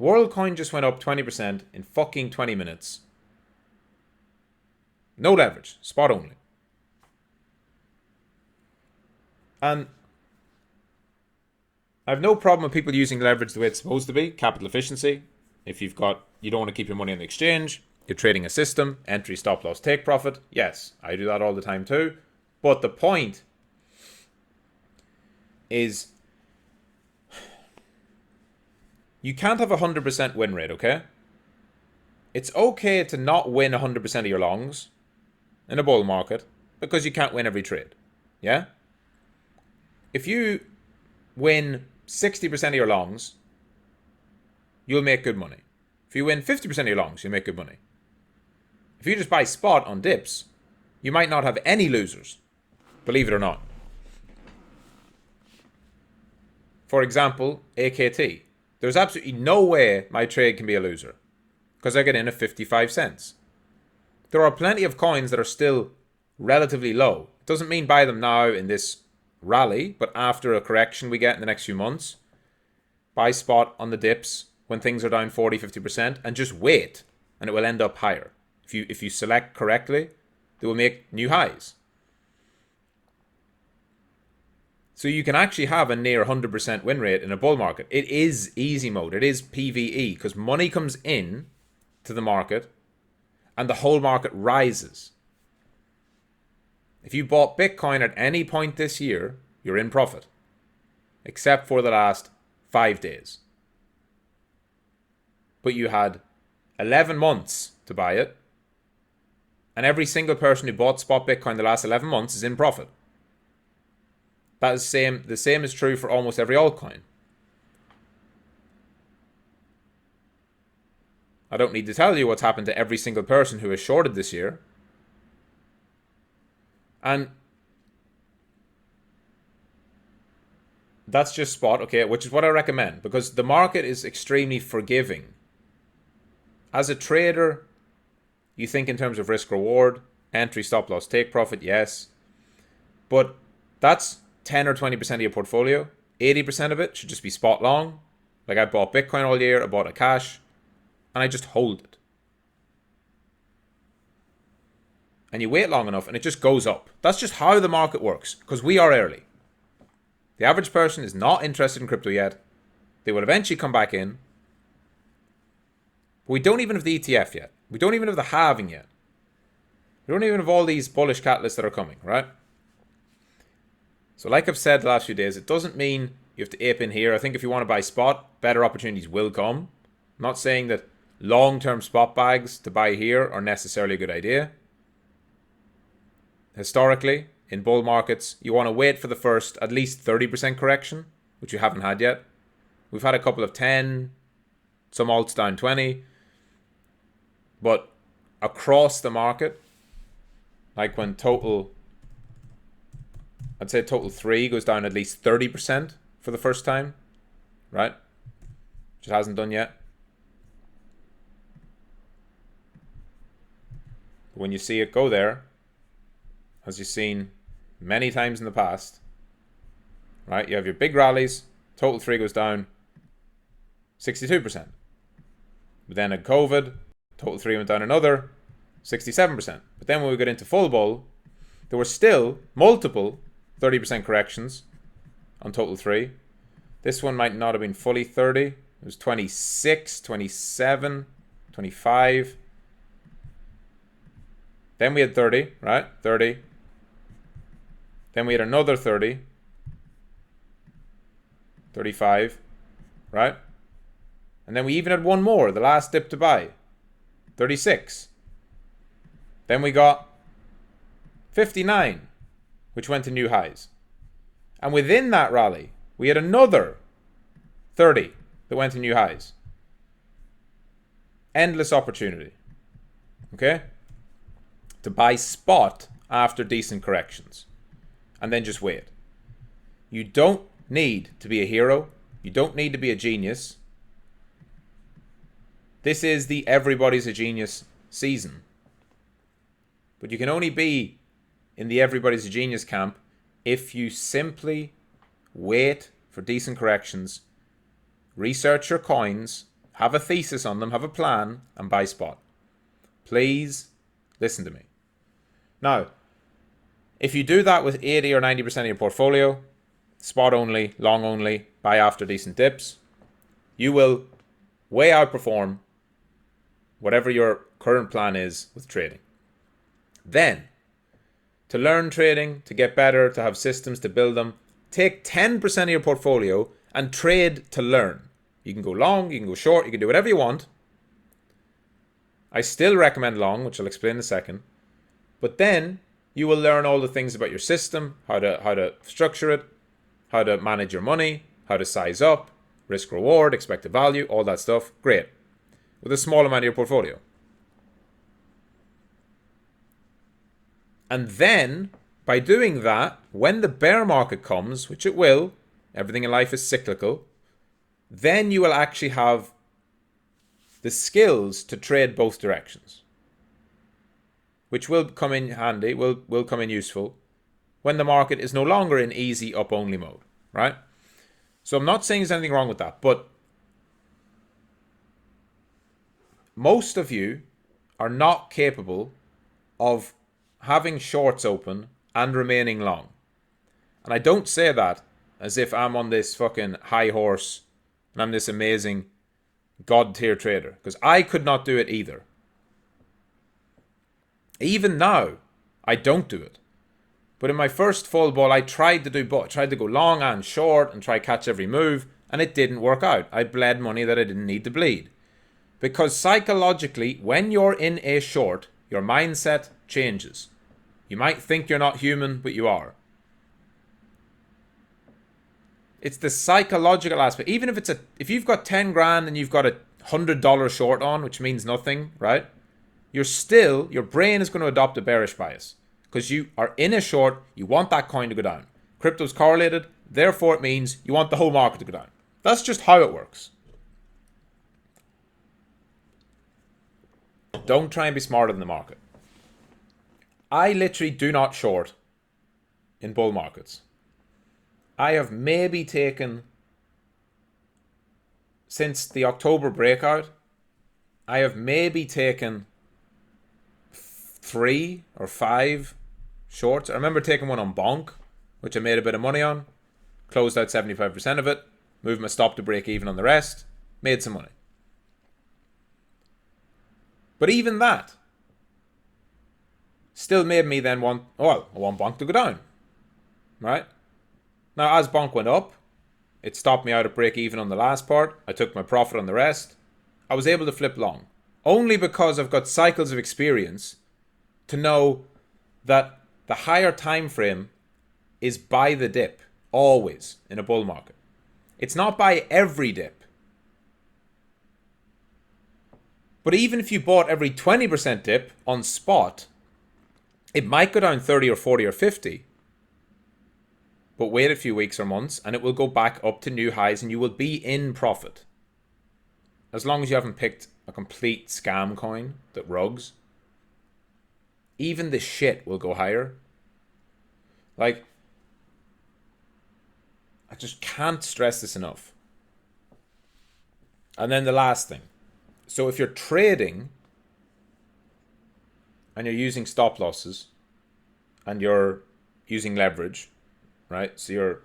WorldCoin just went up 20% in fucking 20 minutes. No leverage, spot only. And I have no problem with people using leverage the way it's supposed to be, capital efficiency. If you don't want to keep your money on the exchange, you're trading a system, entry, stop loss, take profit. Yes, I do that all the time too. But the point is you can't have a 100% win rate, okay? It's okay to not win 100% of your longs in a bull market because you can't win every trade. Yeah? If you win 60% of your longs, you'll make good money. If you win 50% of your longs, you'll make good money. If you just buy spot on dips, you might not have any losers, believe it or not. For example, AKT. There's absolutely no way my trade can be a loser because I get in at 55 cents. There are plenty of coins that are still relatively low. It doesn't mean buy them now in this rally, but after a correction we get in the next few months, buy spot on the dips when things are down 40, 50% and just wait and it will end up higher. If you select correctly, they will make new highs. So you can actually have a near 100% win rate in a bull market. It is easy mode. It is PVE because money comes in to the market and the whole market rises. If you bought Bitcoin at any point this year, you're in profit. Except for the last 5 days. But you had 11 months to buy it. And every single person who bought spot Bitcoin the last 11 months is in profit. That is the same is true for almost every altcoin. I don't need to tell you what's happened to every single person who has shorted this year. And that's just spot, okay, which is what I recommend because the market is extremely forgiving. As a trader, you think in terms of risk reward, entry, stop loss, take profit, yes. But that's 10 or 20% of your portfolio. 80% of it should just be spot long. Like I bought Bitcoin all year, I bought a cash, and I just hold it. And you wait long enough and it just goes up. That's just how the market works because we are early. The average person is not interested in crypto yet. They will eventually come back in. But we don't even have the ETF yet. We don't even have the halving yet. We don't even have all these bullish catalysts that are coming, right? So like I've said the last few days, it doesn't mean you have to ape in here. I think if you want to buy spot, better opportunities will come. I'm not saying that long-term spot bags to buy here are necessarily a good idea. Historically, in bull markets, you want to wait for the first at least 30% correction, which you haven't had yet. We've had a couple of 10, some alts down 20. But across the market, like when I'd say total 3 goes down at least 30% for the first time, right? Which it hasn't done yet. But when you see it go there, as you've seen many times in the past, right? You have your big rallies, total 3 goes down 62%. But then at COVID, total 3 went down another 67%. But then when we got into full bull, there were still multiple 30% corrections on total 3. This one might not have been fully 30. It was 26, 27, 25. Then we had 30, right? 30. Then we had another 30. 35, right? And then we even had one more, the last dip to buy. 36. Then we got 59, which went to new highs. And within that rally, we had another 30 that went to new highs. Endless opportunity. Okay? To buy spot after decent corrections. And then just wait. You don't need to be a hero. You don't need to be a genius. This is the everybody's a genius season. But you can only be in the everybody's a genius camp if you simply wait for decent corrections, research your coins, have a thesis on them, have a plan, and buy spot. Please listen to me. Now, if you do that with 80 or 90% of your portfolio, spot only, long only, buy after decent dips, you will way outperform whatever your current plan is with trading. Then, to learn trading, to get better, to have systems, to build them, take 10% of your portfolio and trade to learn. You can go long, you can go short, you can do whatever you want. I still recommend long, which I'll explain in a second. But then you will learn all the things about your system, how to structure it, how to manage your money, how to size up, risk reward, expected value, all that stuff. Great. With a small amount of your portfolio. And then, by doing that, when the bear market comes, which it will, everything in life is cyclical, then you will actually have the skills to trade both directions, which will come in handy, will come in useful when the market is no longer in easy up-only mode, right? So I'm not saying there's anything wrong with that, but most of you are not capable of having shorts open and remaining long. And I don't say that as if I'm on this fucking high horse and I'm this amazing god tier trader, because I could not do it either. Even now, I don't do it. But in my first full ball, I tried to do both. I tried to go long and short and try catch every move, and it didn't work out. I bled money that I didn't need to bleed. Because psychologically, when you're in a short, your mindset changes. You might think you're not human, but you are. It's the psychological aspect. Even if you've got 10 grand and you've got a $100 short on, which means nothing, right? Your brain is going to adopt a bearish bias because you are in a short, you want that coin to go down. Crypto's correlated, therefore it means you want the whole market to go down. That's just how it works. Don't try and be smarter than the market. I literally do not short in bull markets. I have maybe taken, since the October breakout, I have maybe taken 3 or 5 shorts. I remember taking one on Bonk, which I made a bit of money on, closed out 75% of it, moved my stop to break even on the rest, made some money. But even that still made me then I want Bonk to go down, right? Now, as Bonk went up, it stopped me out at break even on the last part. I took my profit on the rest. I was able to flip long, only because I've got cycles of experience to know that the higher time frame is by the dip, always in a bull market. It's not by every dip. But even if you bought every 20% dip on spot, it might go down 30 or 40 or 50. But wait a few weeks or months and it will go back up to new highs and you will be in profit. As long as you haven't picked a complete scam coin that rugs. Even the shit will go higher. Like, I just can't stress this enough. And then the last thing. So if you're trading and you're using stop losses and you're using leverage, right? So you're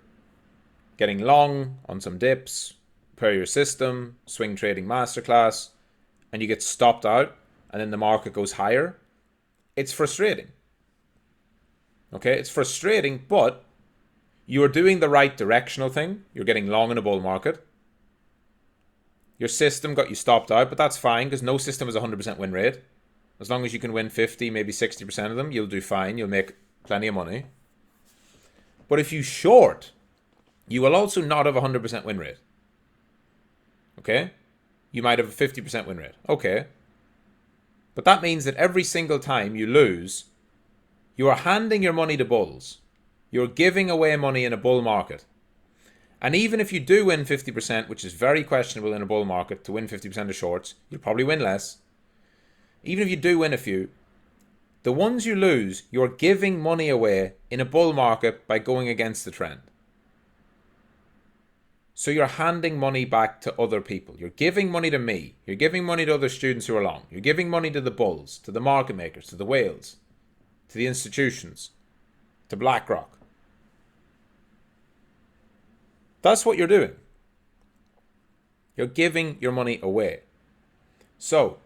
getting long on some dips, per your system, swing trading masterclass, and you get stopped out and then the market goes higher. It's frustrating. Okay, it's frustrating, but you're doing the right directional thing. You're getting long in a bull market. Your system got you stopped out, but that's fine because no system has a 100% win rate. As long as you can win 50, maybe 60% of them, you'll do fine. You'll make plenty of money. But if you short, you will also not have a 100% win rate. Okay? You might have a 50% win rate. Okay. But that means that every single time you lose, you are handing your money to bulls. You're giving away money in a bull market. And even if you do win 50%, which is very questionable in a bull market, to win 50% of shorts, you'll probably win less. Even if you do win a few, the ones you lose, you're giving money away in a bull market by going against the trend. So you're handing money back to other people. You're giving money to me. You're giving money to other students who are long. You're giving money to the bulls, to the market makers, to the whales, to the institutions, to BlackRock. That's what you're doing. You're giving your money away. So,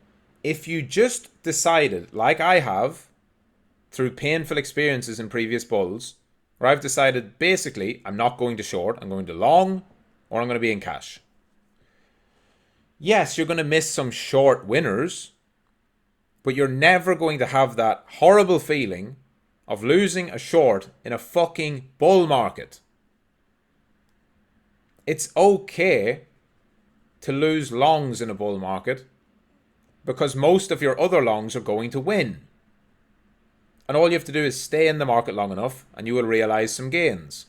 if you just decided, like I have, through painful experiences in previous bulls, where I've decided basically I'm not going to short, I'm going to long, or I'm going to be in cash. Yes, you're going to miss some short winners, but you're never going to have that horrible feeling of losing a short in a fucking bull market. It's okay to lose longs in a bull market because most of your other longs are going to win. And all you have to do is stay in the market long enough and you will realize some gains.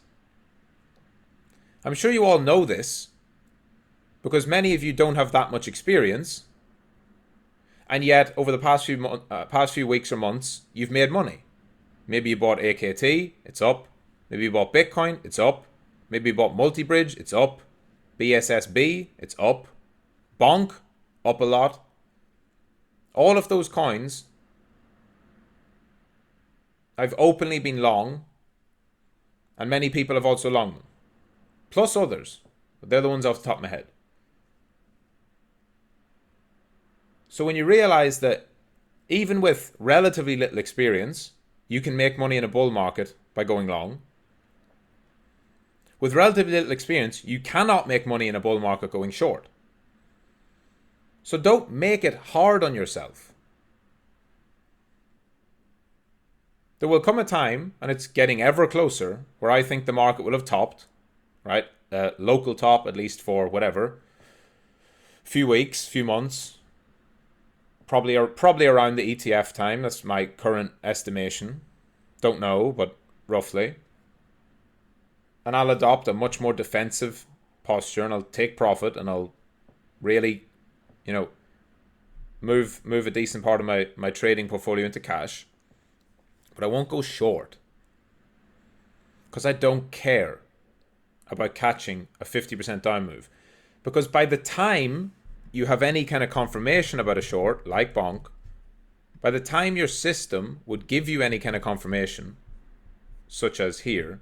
I'm sure you all know this because many of you don't have that much experience, and yet over the past few weeks or months, you've made money. Maybe you bought AKT, it's up. Maybe you bought Bitcoin, it's up. Maybe you bought Multibridge, it's up. BSSB, it's up. Bonk, up a lot. All of those coins, I've openly been long, and many people have also longed them. Plus others, but they're the ones off the top of my head. So when you realize that even with relatively little experience, you can make money in a bull market by going long. With relatively little experience, you cannot make money in a bull market going short. So don't make it hard on yourself. There will come a time, and it's getting ever closer, where I think the market will have topped, right? Local top, at least for whatever, few weeks, few months, probably around the ETF time. That's my current estimation. Don't know, but roughly. And I'll adopt a much more defensive posture, and I'll take profit, and I'll really, move a decent part of my trading portfolio into cash. But I won't go short because I don't care about catching a 50% down move. Because by the time you have any kind of confirmation about a short, like Bonk, by the time your system would give you any kind of confirmation, such as here,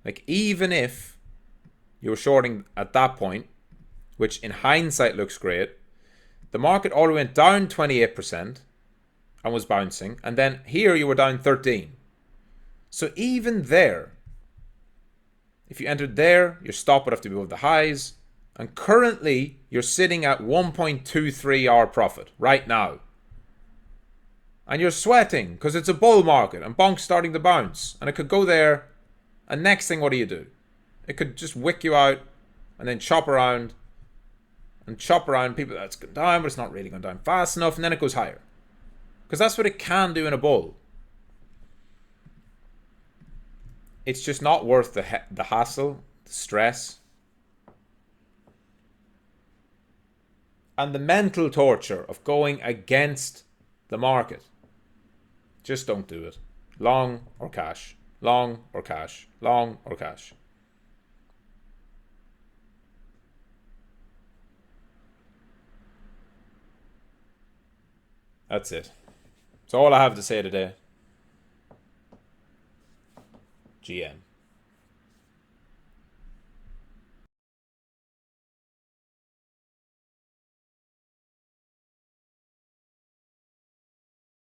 like even if you were shorting at that point, which in hindsight looks great, the market already went down 28% and was bouncing, and then here you were down 13%. So even there, if you entered there, your stop would have to be above the highs, and currently you're sitting at 1.23 hour profit right now. And you're sweating because it's a bull market and Bonk's starting to bounce, and it could go there, and next thing, what do? It could just wick you out and then chop around people. That's going down, but it's not really going down fast enough, and then it goes higher. Because that's what it can do in a bull. It's just not worth the hassle, the stress, and the mental torture of going against the market. Just don't do it. Long or cash. Long or cash. Long or cash. That's it. That's all I have to say today. GM.